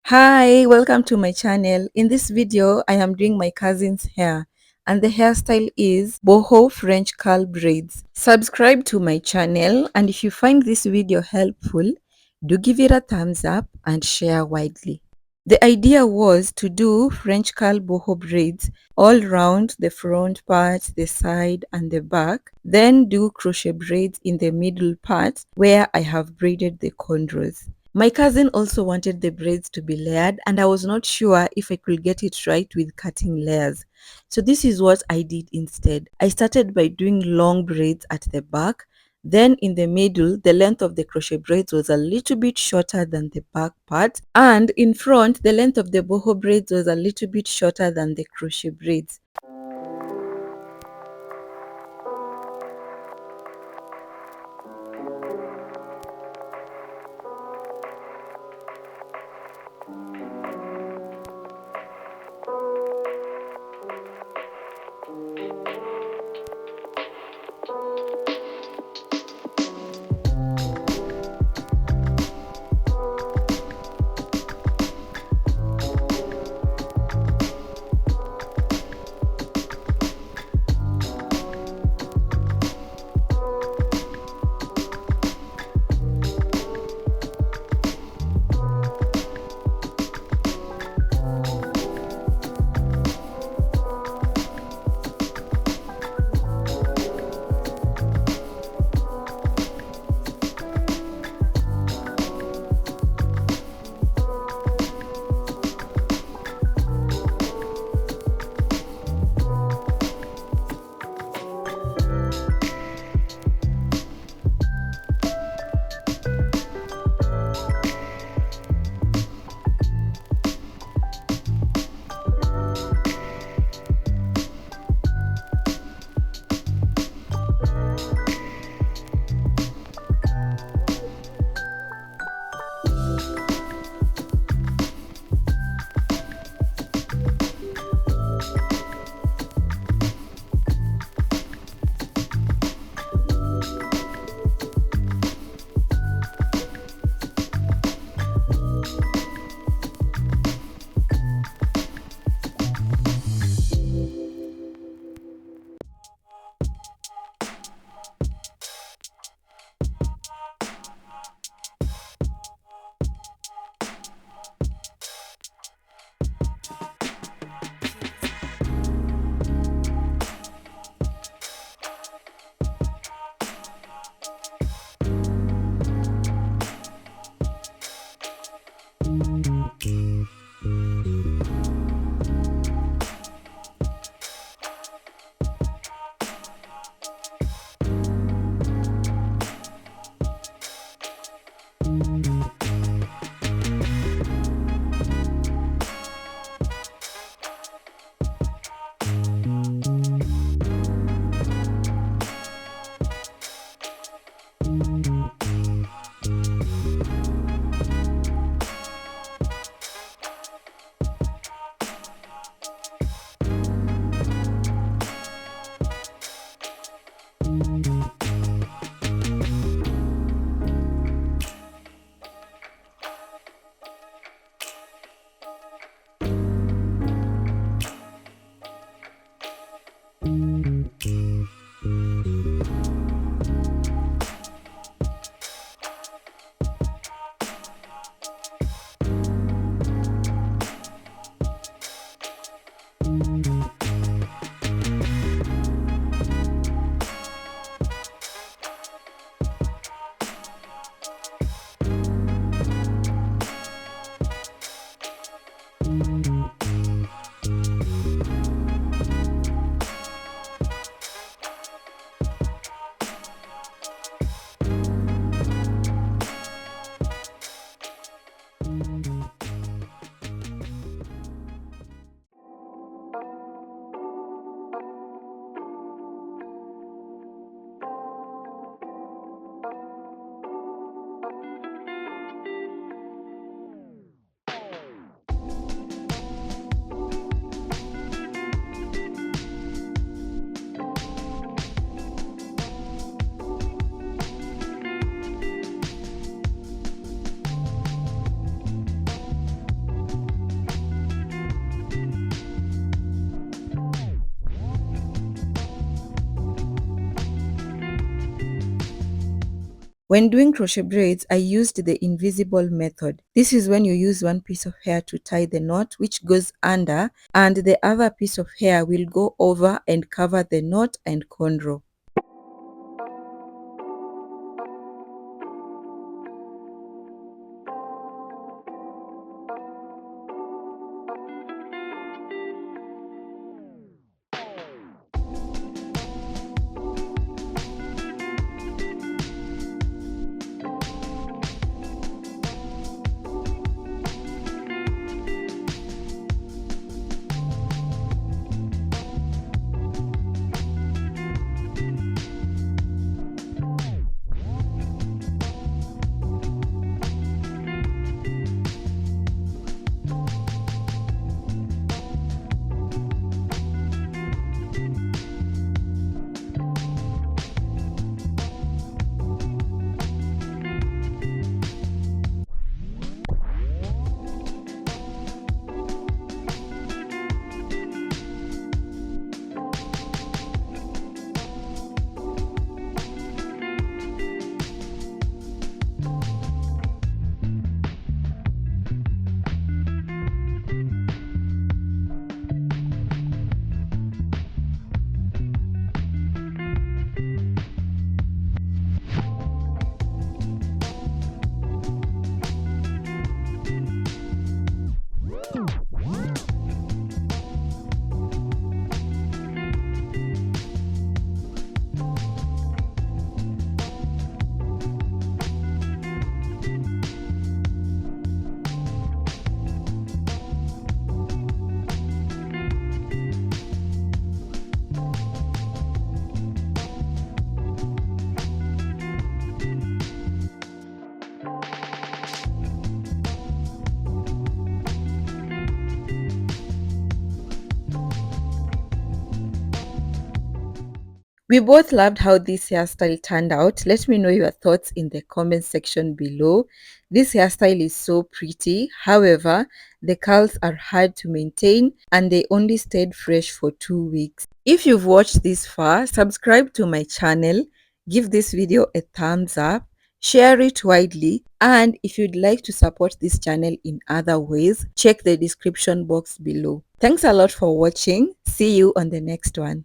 Hi, welcome to my channel. In this video, I am doing my cousin's hair and the hairstyle is Boho French curl braids. Subscribe to my channel and if you find this video helpful, do give it a thumbs up and share widely. The idea was to do French curl boho braids all round the front part, the side and the back, then do crochet braids in the middle part where I have braided the cornrows. My cousin also wanted the braids to be layered and I was not sure if I could get it right with cutting layers. So this is what I did instead. I started by doing long braids at the back. Then in the middle, the length of the crochet braids was a little bit shorter than the back part. And in front, the length of the boho braids was a little bit shorter than the crochet braids. When doing crochet braids, I used the invisible method. This is when you use one piece of hair to tie the knot which goes under, and the other piece of hair will go over and cover the knot and cornrow. We both loved how this hairstyle turned out. Let me know your thoughts in the comment section below. This hairstyle is so pretty. However, the curls are hard to maintain and they only stayed fresh for 2 weeks. If you've watched this far, subscribe to my channel, give this video a thumbs up, share it widely, and if you'd like to support this channel in other ways, check the description box below. Thanks a lot for watching. See you on the next one.